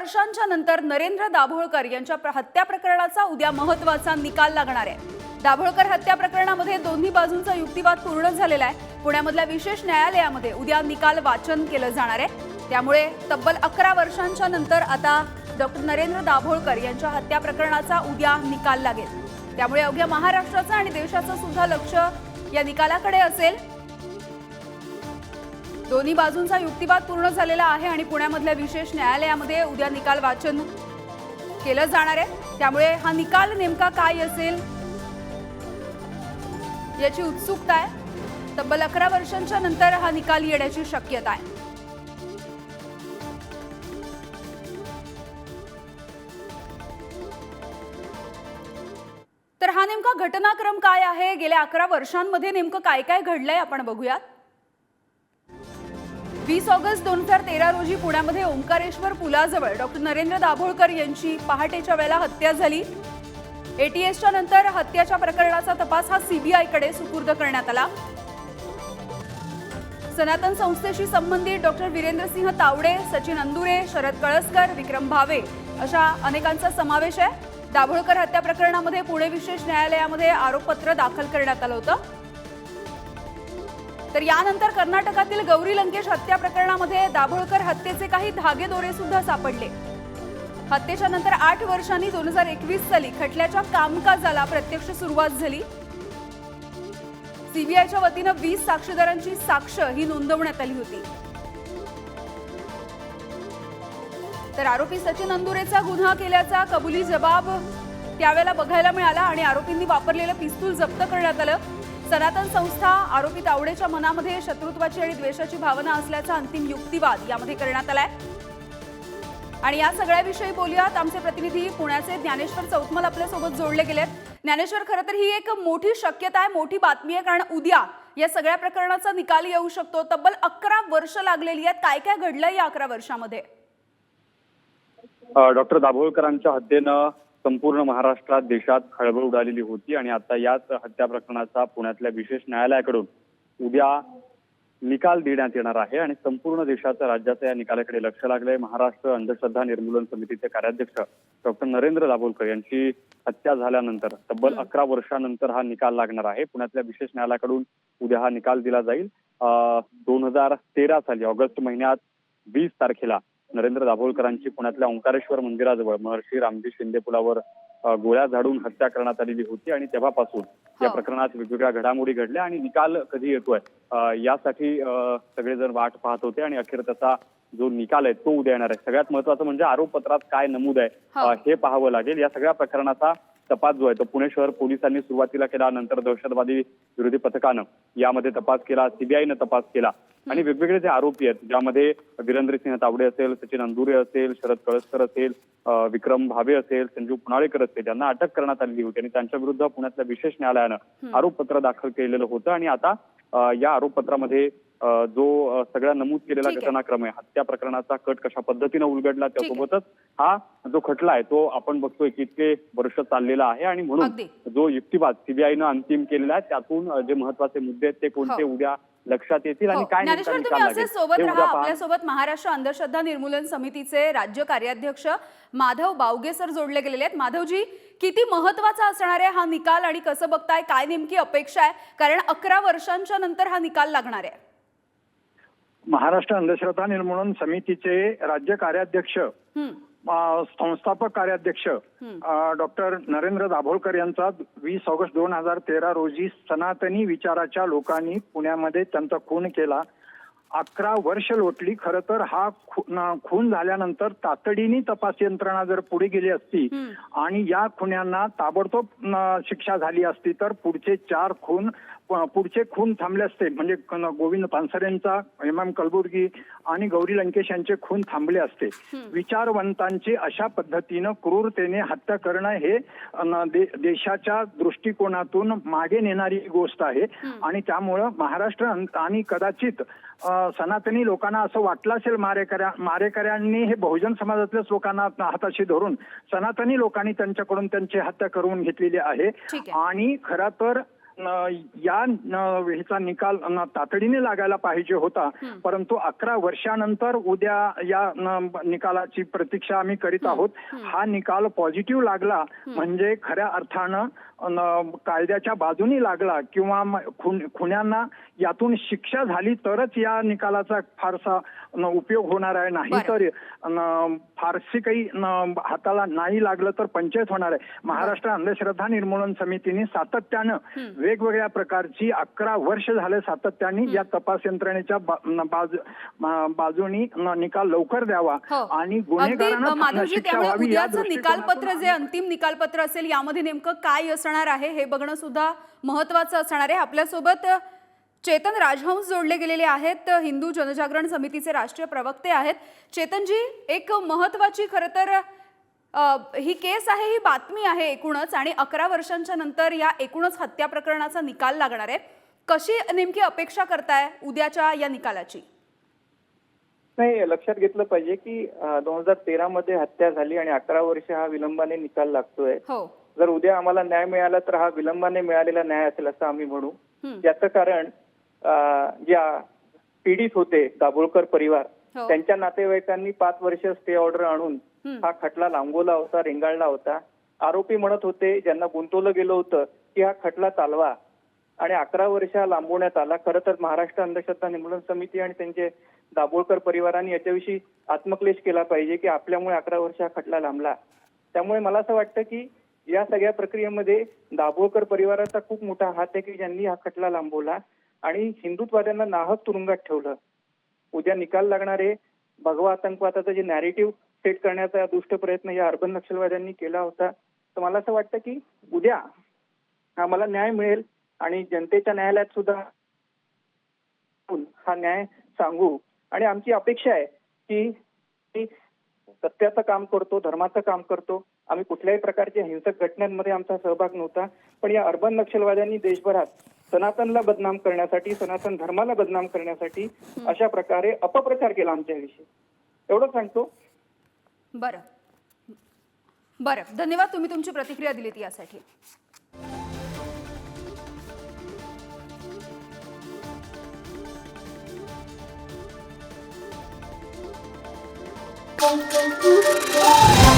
वर्षांच्या नंतर नरेंद्र दाभोळकर यांच्या हत्या प्रकरणाचा उद्या महत्त्वाचा निकाल लागणार आहे। दाभोळकर हत्या प्रकरणामध्ये दोन्ही बाजूंचा युक्तिवाद पूर्ण झालेला आहे। पुण्यामधल्या विशेष न्यायालयामध्ये उद्या निकाल वाचन केलं जाणार आहे। त्यामुळे तब्बल 11 वर्षांच्या नंतर आता डॉक्टर नरेंद्र दाभोळकर यांच्या हत्या प्रकरणाचा उद्या निकाल लागेल। त्यामुळे अवघ्या महाराष्ट्राचं आणि देशाचं सुद्धा लक्ष या निकालाकडे असेल। दोन्ही बाजूंचा युक्तिवाद पूर्ण झालेला आहे आणि पुण्यामधल्या विशेष न्यायालयामध्ये उद्या निकाल वाचन केलं जाणार आहे। त्यामुळे हा निकाल नेमका काय असेल याची उत्सुकता आहे। तब्बल 11 वर्षांच्या नंतर हा निकाल येण्याची शक्यता आहे। तर हा नेमका घटनाक्रम काय आहे, गेल्या 11 वर्षांमध्ये नेमकं काय काय घडलंय आपण बघूयात। 20 ऑगस्ट 2013 रोजी पुण्यामध्ये ओंकारेश्वर पुलाजवळ डॉक्टर नरेंद्र दाभोळकर यांची पहाटेच्या वेळेला हत्या झाली। एटीएसच्या नंतर हत्येच्या प्रकरणाचा तपास हा सीबीआयकडे सुपूर्द करण्यात आला। सनातन संस्थेशी संबंधित डॉक्टर वीरेंद्रसिंह तावडे, सचिन अंदुरे, शरद कळसकर, विक्रम भावे अशा अनेकांचा समावेश आहे। दाभोळकर हत्या प्रकरणामध्ये पुणे विशेष न्यायालयामध्ये आरोपपत्र दाखल करण्यात आलं होतं। तर यानंतर कर्नाटकातील गौरी लंकेश हत्या प्रकरणामध्ये दाभोळकर हत्येचे काही धागेदोरे सुद्धा सापडले। हत्येच्या नंतर 8 वर्षांनी 2021 साली खटल्याच्या कामकाजाला प्रत्यक्ष सुरुवात झाली। सीबीआयच्या वतीनं 20 साक्षीदारांची साक्ष ही नोंदवण्यात आली होती। तर आरोपी सचिन अंदुरेचा गुन्हा केल्याचा कबुली जबाब त्यावेळेला बघायला मिळाला आणि आरोपींनी वापरलेलं पिस्तूल जप्त करण्यात आलं। सनातन संस्था आरोपी तावडेच्या मनामध्ये शत्रुत्वाची आणि द्वेषाची भावना असल्याचा अंतिम युक्तिवाद यामध्ये करण्यात आलाय। आणि या सगळ्याविषयी बोलूयात। आमचे प्रतिनिधी पुण्याचे ज्ञानेश्वर चौतमल आपल्या सोबत जोडले गेलेत। ज्ञानेश्वर, खरं तर ही एक मोठी शक्यता आहे, मोठी बातमी आहे, कारण उद्या या सगळ्या प्रकरणाचा निकाल येऊ शकतो। तब्बल 11 वर्ष लागलेली आहेत, काय काय घडलंय या 11 वर्षामध्ये? डॉक्टर दाभोळकरांच्या हत्येनं संपूर्ण महाराष्ट्रात देशात खळबळ उडालेली होती आणि आता याच हत्या प्रकरणाचा पुण्यातल्या विशेष न्यायालयाकडून उद्या निकाल देण्यात येणार आहे आणि संपूर्ण देशाचं राज्याचं या निकालाकडे लक्ष लागलंय। महाराष्ट्र अंधश्रद्धा निर्मूलन समितीचे कार्याध्यक्ष डॉक्टर नरेंद्र दाभोळकर यांची हत्या झाल्यानंतर तब्बल 11 वर्षानंतर हा निकाल लागणार आहे। पुण्यातल्या विशेष न्यायालयाकडून उद्या हा निकाल दिला जाईल। 2013 साली ऑगस्ट महिन्यात 20 तारखेला नरेंद्र दाभोळकरांची पुण्यातल्या ओंकारेश्वर मंदिराजवळ महर्षी रामजी शिंदे पुलावर गोळ्या झाडून हत्या करण्यात आलेली होती आणि तेव्हापासून या प्रकरणात वेगवेगळ्या घडामोडी घडल्या आणि निकाल कधी येतोय यासाठी सगळेजण वाट पाहत होते आणि अखेर त्याचा जो निकाल आहे तो उद्या येणार आहे। सगळ्यात महत्त्वाचं म्हणजे आरोपपत्रात काय नमूद आहे हे पाहावं लागेल। या सगळ्या प्रकरणाचा तपास जो आहे तो पुणे शहर पोलिसांनी सुरुवातीला केला, नंतर दहशतवादी विरोधी पथकानं यामध्ये तपास केला, सीबीआयनं तपास केला आणि वेगवेगळे जे आरोपी आहेत ज्यामध्ये वीरेंद्रसिंह तावडे असेल, सचिन अंदुरे असेल, शरद कळसकर असेल, विक्रम भावे असेल, संजीव पुनाळेकर असेल यांना अटक करण्यात आलेली होती आणि त्यांच्या विरुद्ध पुण्यातल्या विशेष न्यायालयानं आरोपपत्र दाखल केलेलं होतं आणि आता या आरोपपत्रामध्ये जो सगळा नमूद केलेला घटनाक्रम आहे, हत्या प्रकरणाचा कट कशा पद्धतीनं उलगडला त्यासोबतच हा जो खटला आहे तो आपण बघतोय की इतके वर्ष चाललेला आहे आणि म्हणून जो युक्तिवाद सीबीआयनं अंतिम केलेला आहे त्यातून जे महत्वाचे मुद्दे आहेत ते कोणते उद्या लक्षात येतील आणि काय आपल्यासोबत महाराष्ट्र अंधश्रद्धा निर्मूलन समितीचे राज्य कार्याध्यक्ष माधव बावगे सर जोडले गेलेले आहेत। माधवजी, किती महत्वाचा असणार आहे हा निकाल आणि कसं बघताय, काय नेमकी अपेक्षा आहे, कारण 11 वर्षांच्या नंतर हा निकाल लागणार आहे? महाराष्ट्र अंधश्रद्धा निर्मूलन समितीचे राज्य कार्याध्यक्ष संस्थापक कार्याध्यक्ष डॉक्टर नरेंद्र दाभोळकर यांचा 20 ऑगस्ट 2013 रोजी सनातनी विचाराच्या लोकांनी पुण्यामध्ये त्यांचा खून केला। 11 वर्ष लोटली। खरं तर हा खून झाल्यानंतर तातडीने तपास यंत्रणा जर पुढे गेली असती आणि या खुन्यांना ताबडतोब शिक्षा झाली असती तर पुढचे खून थांबले असते। म्हणजे गोविंद पानसरेंचा, एम कलबुर्गी आणि गौरी लंकेश यांचे खून थांबले असते। विचारवंतांची अशा पद्धतीनं क्रूरतेने हत्या करणं हे देशाच्या दृष्टिकोनातून मागे नेणारी गोष्ट आहे आणि त्यामुळं महाराष्ट्र आणि कदाचित सनातनी लोकांना असं वाटलं असेल मारेकऱ्यांनी हे बहुजन समाजातल्याच लोकांना हाताशी धरून सनातनी लोकांनी त्यांच्याकडून त्यांची हत्या करून घेतलेली आहे। आणि खरं तर या ह्याचा निकाल तातडीने लागायला पाहिजे होता, परंतु 11 वर्षानंतर उद्या या निकालाची प्रतीक्षा आम्ही करीत आहोत. हा निकाल पॉझिटिव्ह लागला म्हणजे खऱ्या अर्थानं कायद्याच्या बाजूनी लागला किंवा खुन्यांना यातून शिक्षा झाली तरच या निकालाचा फारसा उपयोग होणार आहे. नाही तर फारशी काही हाताला नाही लागलं तर पंचायत होणार आहे. महाराष्ट्र अंधश्रद्धा निर्मूलन समितीने सातत्यानं वेगवेगळ्या प्रकारची 11 वर्ष झाले सातत्याने या तपास यंत्रणेच्या बाजूनी निकाल लवकर द्यावा आणि गुन्हेगारांना माधवजी, शिक्षा त्यामुळे व्हावी या उद्याचं निकालपत्र जे अंतिम निकालपत्र असेल यामध्ये नेमकं काय असणार आहे हे बघणं सुद्धा महत्वाचं असणार आहे. आपल्यासोबत चेतन राजहंस जोडले गेलेले आहेत, हिंदू जनजागरण समितीचे राष्ट्रीय प्रवक्ते आहेत. चेतनजी, एक महत्वाची खरं तर ही केस आहे, ही बातमी आहे एकूणच, आणि 11 वर्षांच्या नंतर या एकूणच हत्या प्रकरणाचा निकाल लागणार आहे. कशी नेमकी अपेक्षा करताय उद्याच्या या निकालाची? नाही, लक्षात घेतलं पाहिजे की 2013 मध्ये हत्या झाली आणि 11 वर्ष हा विलंबाने निकाल लागतोय. जर उद्या आम्हाला न्याय मिळाला तर हा विलंबाने मिळालेला न्याय असेल असं आम्ही म्हणू. याचं कारण ज्या पीडित होते दाभोळकर परिवार, त्यांच्या नातेवाईकांनी 5 वर्ष स्टे ऑर्डर आणून हा खटला लांबवला होता, रेंगाळला होता. आरोपी म्हणत होते, ज्यांना गुंतवलं गेलं होतं, की हा खटला चालवा, आणि 11 वर्ष लांबवण्यात आला. खरं तर महाराष्ट्र अंधश्रद्धा निर्मूलन समिती आणि त्यांचे दाभोळकर परिवारांनी याच्याविषयी आत्मक्लेश केला पाहिजे की आपल्यामुळे 11 वर्ष हा खटला लांबला. त्यामुळे मला असं वाटतं की या सगळ्या प्रक्रियेमध्ये दाभोळकर परिवाराचा खूप मोठा हात आहे की ज्यांनी हा खटला लांबवला आणि हिंदुत्ववाद्यांना नाहक तुरुंगात ठेवलं. उद्या निकाल लागणारे भगवा आतंकवादाचं जे नॅरेटिव्ह सेट करण्याचा दुष्ट प्रयत्न या अर्बन नक्षलवाद्यांनी केला होता. तर मला असं वाटतं की उद्या आम्हाला न्याय मिळेल आणि जनतेच्या न्यायालयात सुद्धा हा न्याय सांगू. आणि आमची अपेक्षा आहे की सत्याचं काम करतो, धर्माचं काम करतो. आम्ही कुठल्याही प्रकारच्या हिंसक घटनांमध्ये आमचा सहभाग नव्हता, पण या अर्बन नक्षलवाद्यांनी देशभरात सनातनला बदनाम करण्यासाठी, सनातन धर्माला बदनाम करण्यासाठी अशा प्रकारे अपप्रचार केला आमच्याविषयी. एवढं सांगतो. बरं बरं, धन्यवाद, तुम्ही तुमची प्रतिक्रिया दिलीत यासाठी. Thank you.